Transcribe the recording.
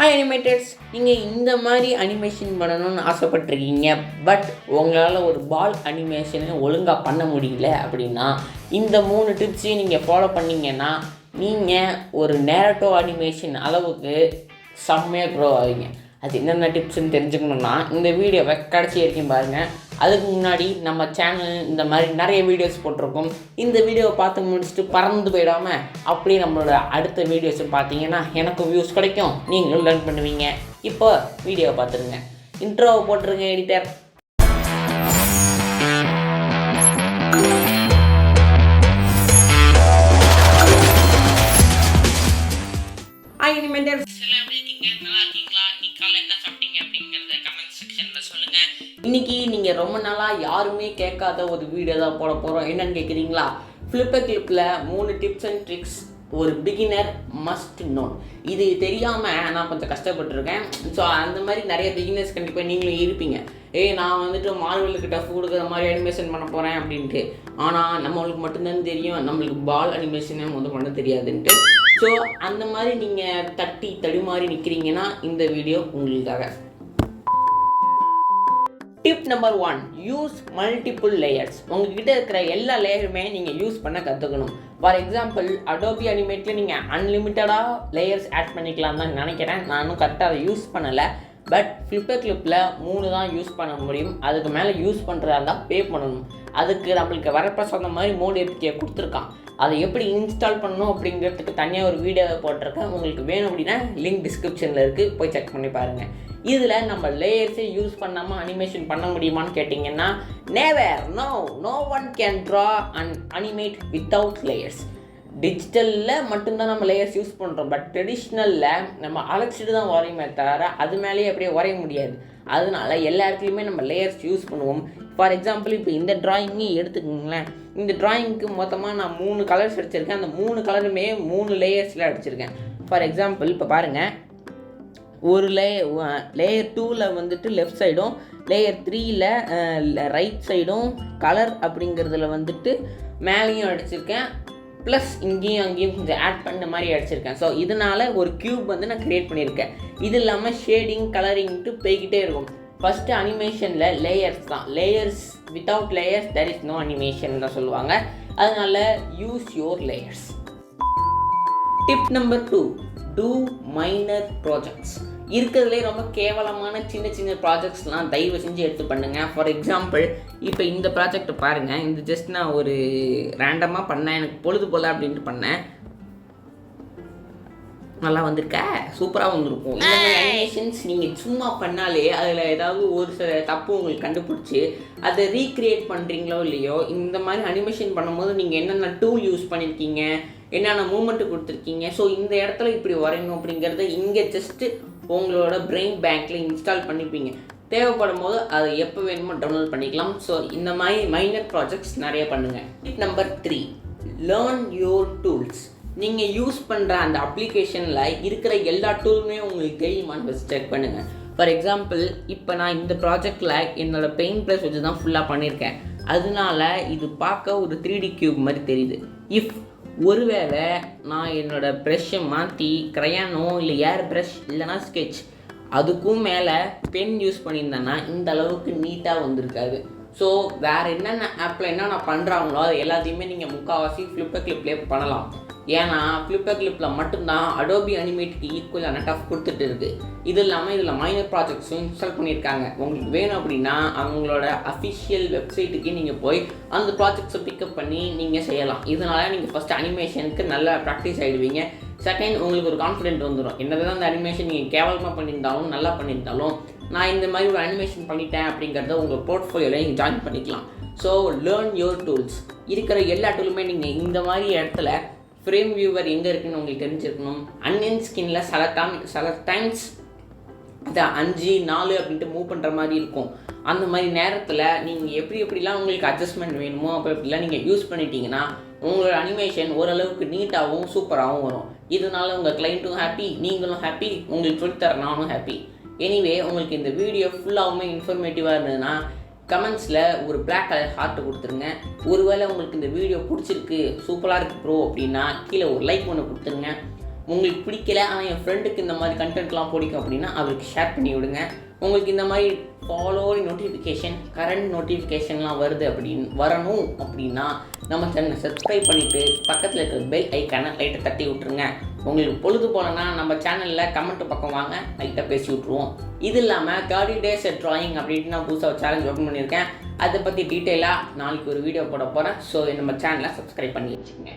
Animators, நீங்கள் இந்த மாதிரி அனிமேஷன் பண்ணணும்னு ஆசைப்பட்டிருக்கீங்க. பட் உங்களால் ஒரு பால் அனிமேஷனை ஒழுங்காக பண்ண முடியல அப்படின்னா இந்த 3 டிப்ஸையும் நீங்கள் ஃபாலோ பண்ணிங்கன்னா நீங்கள் ஒரு நேரட்டோ அனிமேஷன் அளவுக்கு செம்மையாக க்ரோ ஆவீங்க. அது என்னென்ன டிப்ஸ்ன்னு தெரிஞ்சுக்கணுன்னா இந்த வீடியோவை கடைசி வரைக்கும் பாருங்கள். அதுக்கு முன்னாடி நம்ம சேனல் இந்த மாதிரி நிறைய வீடியோஸ் போட்டிருக்கோம். இந்த வீடியோவை பார்த்து முடிச்சுட்டு பறந்து போயிடாமல் அப்படியே நம்மளோட அடுத்த வீடியோஸை பார்த்தீங்கன்னா எனக்கும் வியூஸ் கிடைக்கும், நீங்களும் லேர்ன் பண்ணுவீங்க. இப்போ வீடியோவை பார்த்துருங்க. இன்ட்ரோவை போட்டுருங்க எடிட்டர். இன்னைக்கு நீங்கள் ரொம்ப நாளாக யாருமே கேட்காத ஒரு வீடியோ தான் போட போகிறோம். என்னன்னு கேட்குறீங்களா? ஃப்ளிப்பர் கிளிப்பில் 3 டிப்ஸ் அண்ட் ட்ரிக்ஸ் ஒரு பிகினர் மஸ்ட் நோன். இது தெரியாமல் நான் கொஞ்சம் கஷ்டப்பட்டுருக்கேன். ஸோ அந்த மாதிரி நிறைய பிகினர்ஸ் கண்டிப்பாக நீங்களும் இருப்பீங்க. நான் வந்துட்டு மார்வலுக்கு டஃப் கொடுக்குற மாதிரி அனிமேஷன் பண்ண போகிறேன் அப்படின்ட்டு. ஆனால் நம்மளுக்கு மட்டும்தான் தெரியும் நம்மளுக்கு பால் அனிமேஷனே பண்ண தெரியாதுன்ட்டு. ஸோ அந்த மாதிரி நீங்கள் தடுமாறி நிற்கிறீங்கன்னா இந்த வீடியோ உங்களுக்காக. Tip number 1, use multiple layers. உங்ககிட்ட இருக்கிற எல்லா லேயருமே நீங்கள் யூஸ் பண்ண கற்றுக்கணும். ஃபார் எக்ஸாம்பிள் அடோபி அனிமேட்டில் நீங்கள் அன்லிமிட்டடாக லேயர்ஸ் ஆட் பண்ணிக்கலாம் தான் நினைக்கிறேன். நானும் கரெக்டாக அதை யூஸ் பண்ணலை. பட் ஃப்ளிப்பர் கிளிப்பில் 3 தான் யூஸ் பண்ண முடியும். அதுக்கு மேலே யூஸ் பண்ணுறதா இருந்தால் பே பண்ணணும். அதுக்கு நம்மளுக்கு வரப்பிரசாத மாதிரி மோட் ஏபிகே கொடுத்துருக்கான். அதை எப்படி இன்ஸ்டால் பண்ணணும் அப்படிங்கிறதுக்கு தனியாக ஒரு வீடியோவை போட்டிருக்கேன். உங்களுக்கு வேணும் அப்படின்னா லிங்க் டிஸ்கிரிப்ஷனில் இருக்குது, போய் செக் பண்ணி பாருங்கள். இதில் நம்ம லேயர்ஸே யூஸ் பண்ணாமல் அனிமேஷன் பண்ண முடியுமான்னு கேட்டிங்கன்னா never, no one can draw and animate without layers. டிஜிட்டலில் மட்டும்தான் நம்ம லேயர்ஸ் யூஸ் பண்ணுறோம். பட் ட்ரெடிஷ்னலில் நம்ம அழைச்சிட்டு தான் வரையுமே தவிர அது மேலேயே அப்படியே வரைய முடியாது. அதனால எல்லா இடத்துலையுமே நம்ம லேயர்ஸ் யூஸ் பண்ணுவோம். ஃபார் எக்ஸாம்பிள் இப்போ இந்த ட்ராயிங்கே எடுத்துக்கோங்களேன். இந்த ட்ராயிங்க்கு மொத்தமாக நான் 3 கலர்ஸ் அடிச்சிருக்கேன். அந்த 3 கலருமே 3 லேயர்ஸில் அடிச்சிருக்கேன். ஃபார் எக்ஸாம்பிள் இப்போ பாருங்கள், ஒரு லேயர் 2ல் வந்துட்டு லெஃப்ட் சைடும், லேயர் 3ல் ரைட் சைடும் கலர் அப்படிங்கிறதுல வந்துட்டு மேலேயும் அடிச்சிருக்கேன். ப்ளஸ் இங்கேயும் அங்கேயும் கொஞ்சம் ஆட் பண்ண மாதிரி அடிச்சிருக்கேன். ஸோ இதனால் ஒரு க்யூப் நான் க்ரியேட் பண்ணியிருக்கேன். இது இல்லாமல் ஷேடிங் கலரிங்ட்டு போய்கிட்டே இருக்கும். ஃபஸ்ட்டு அனிமேஷனில் லேயர்ஸ் தான். Layers without layers there is no animation தான் சொல்லுவாங்க. அதனால் use your layers. Tip number 2, do minor projects. இருக்கிறதுலே ரொம்ப கேவலமான சின்ன ப்ராஜெக்ட்ஸ்லாம் தயவு செஞ்சு எடுத்து பண்ணுங்கள். ஃபார் எக்ஸாம்பிள் இப்போ இந்த ப்ராஜெக்டை பாருங்கள். இந்த ஜஸ்ட் நான் ஒரு ரேண்டமாக பண்ணேன், எனக்கு பொழுது போல அப்படின்ட்டு பண்ணேன். நல்லா வந்திருக்க, சூப்பராக வந்திருக்கும். இந்த மாதிரி அனிமேஷன்ஸ் நீங்கள் சும்மா பண்ணாலே அதில் ஏதாவது ஒரு சில தப்பு உங்களுக்கு கண்டுபிடிச்சி அதை ரீக்ரியேட் பண்ணுறீங்களோ இல்லையோ, இந்த மாதிரி அனிமேஷன் பண்ணும்போது நீங்கள் என்னென்ன டூல் யூஸ் பண்ணியிருக்கீங்க, என்னென்ன மூமெண்ட்டு கொடுத்துருக்கீங்க, ஸோ இந்த இடத்துல இப்படி வரையணும் அப்படிங்கிறத இங்கே ஜஸ்ட்டு உங்களோட பிரெயின் பேங்க்கில் இன்ஸ்டால் பண்ணிப்பீங்க. தேவைப்படும் போது அதை எப்போ வேணுமோ டவுன்லோட் பண்ணிக்கலாம். ஸோ இந்த மாதிரி மைனர் ப்ராஜெக்ட்ஸ் நிறைய பண்ணுங்கள். Tip number 3, learn your tools. நீங்கள் யூஸ் பண்ணுற அந்த அப்ளிகேஷனில் இருக்கிற எல்லா டூலுமே உங்களுக்கு தெரியுமான்னு ஃபஸ்ட் செக் பண்ணுங்கள். ஃபார் எக்ஸாம்பிள் இப்போ நான் இந்த ப்ராஜெக்டில் என்னோடய பெயிண்ட் ப்ளஸ் வச்சு தான் ஃபுல்லாக பண்ணியிருக்கேன். அதனால இது பார்க்க ஒரு 3D கியூப் மாதிரி தெரியுது. ஒருவேளை நான் என்னோடய ப்ரெஷ்ஷை மாற்றி க்ரையானோ இல்லை ஏர் ப்ரஷ் இல்லைனா ஸ்கெட்ச் அதுக்கும் மேலே பென் யூஸ் பண்ணியிருந்தேன்னா இந்த அளவுக்கு நீட்டாக வந்திருக்காது. ஸோ வேறு என்னென்ன ஆப்பில் என்னென்ன பண்ணுறாங்களோ அது எல்லாத்தையுமே நீங்கள் முக்கால்வாசி ஃப்ளிப்பர் கிளிப்லேயே பண்ணலாம். ஏன்னா ஃப்ளிப்பர் கிளிப்பில் மட்டும்தான் அடோபி அனிமேட்டுக்கு ஈக்குவலான டஃப் கொடுத்துட்டு இருக்குது. இது இல்லாமல் இதில் மைனர் ப்ராஜெக்ட்ஸும் இன்ஸ்டால் பண்ணியிருக்காங்க. உங்களுக்கு வேணும் அப்படின்னா அவங்களோட அஃபிஷியல் வெப்சைட்டுக்கு நீங்கள் போய் அந்த ப்ராஜெக்ட்ஸை பிக்கப் பண்ணி நீங்கள் செய்யலாம். இதனால் நீங்கள் ஃபஸ்ட்டு அனிமேஷனுக்கு நல்லா ப்ராக்டிஸ் ஆகிடுவீங்க. செகண்ட், உங்களுக்கு ஒரு கான்ஃபிடென்ட் வந்துடும். என்னதான் அந்த அனிமேஷன் நீங்கள் கேவலமாக பண்ணியிருந்தாலும் நல்லா பண்ணியிருந்தாலும் நான் இந்த மாதிரி ஒரு அனிமேஷன் பண்ணிட்டேன் அப்படிங்கிறத உங்கள் போர்ட்ஃபோலியோவில் நீங்கள் ஜாயின் பண்ணிக்கலாம். So learn your tools. இருக்கிற எல்லா டூலுமே நீங்கள் இந்த மாதிரி இடத்துல ஃப்ரேம் வியூவர் எங்கே இருக்குன்னு உங்களுக்கு தெரிஞ்சிருக்கணும். அன்னியன் ஸ்கின்னில் சில டைம்ஸ் அதை 5, 4 அப்படின்ட்டு மூவ் பண்ணுற மாதிரி இருக்கும். அந்த மாதிரி நேரத்தில் நீங்கள் எப்படிலாம் உங்களுக்கு அட்ஜஸ்ட்மெண்ட் வேணுமோ அப்படிலாம் நீங்கள் யூஸ் பண்ணிட்டீங்கன்னா உங்களோட அனிமேஷன் ஓரளவுக்கு நீட்டாகவும் சூப்பராகவும் வரும். இதனால உங்கள் கிளைண்ட்டும் ஹாப்பி, நீங்களும் ஹாப்பி, உங்களுக்கு சொல்லித்தர நானும் ஹாப்பி. எனிவே, உங்களுக்கு இந்த வீடியோ ஃபுல்லாகவுமே இன்ஃபர்மேட்டிவாக இருந்ததுன்னா கமெண்ட்ஸில் ஒரு பிளாக் கலர் ஹார்ட் கொடுத்துருங்க. ஒருவேளை உங்களுக்கு இந்த வீடியோ பிடிச்சிருக்கு, சூப்பராக இருக்குது ப்ரோ அப்படின்னா கீழே ஒரு லைக் ஒன்று கொடுத்துருங்க. உங்களுக்கு பிடிக்கல ஆனால் என் ஃப்ரெண்டுக்கு இந்த மாதிரி கண்டென்ட்லாம் பிடிக்கும் அப்படின்னா அவருக்கு ஷேர் பண்ணி விடுங்க. உங்களுக்கு இந்த மாதிரி ஃபாலோவிங் நோட்டிஃபிகேஷன் கரண்ட் நோட்டிஃபிகேஷன்லாம் வரணும் அப்படின்னா நம்ம சேனலை சப்ஸ்கிரைப் பண்ணிவிட்டு பக்கத்தில் இருக்கிற பெல் ஐக்கானை லைட்டை தட்டி விட்ருங்க. உங்களுக்கு பொழுது போலன்னா நம்ம சேனலில் கமெண்ட் பக்கம் வாங்க, லைட்டாக பேசி விட்ருவோம். இது இல்லாமல் 30 days ட்ராயிங் அப்படின்ட்டு நான் புதுசாக ஒரு சேலஞ்ச் ஓப்பன் பண்ணியிருக்கேன். அதை பற்றி டீட்டெயிலாக நாளைக்கு ஒரு வீடியோ போட போகிறேன். ஸோ நம்ம சேனலை சப்ஸ்கிரைப் பண்ணி வச்சுக்கோங்க.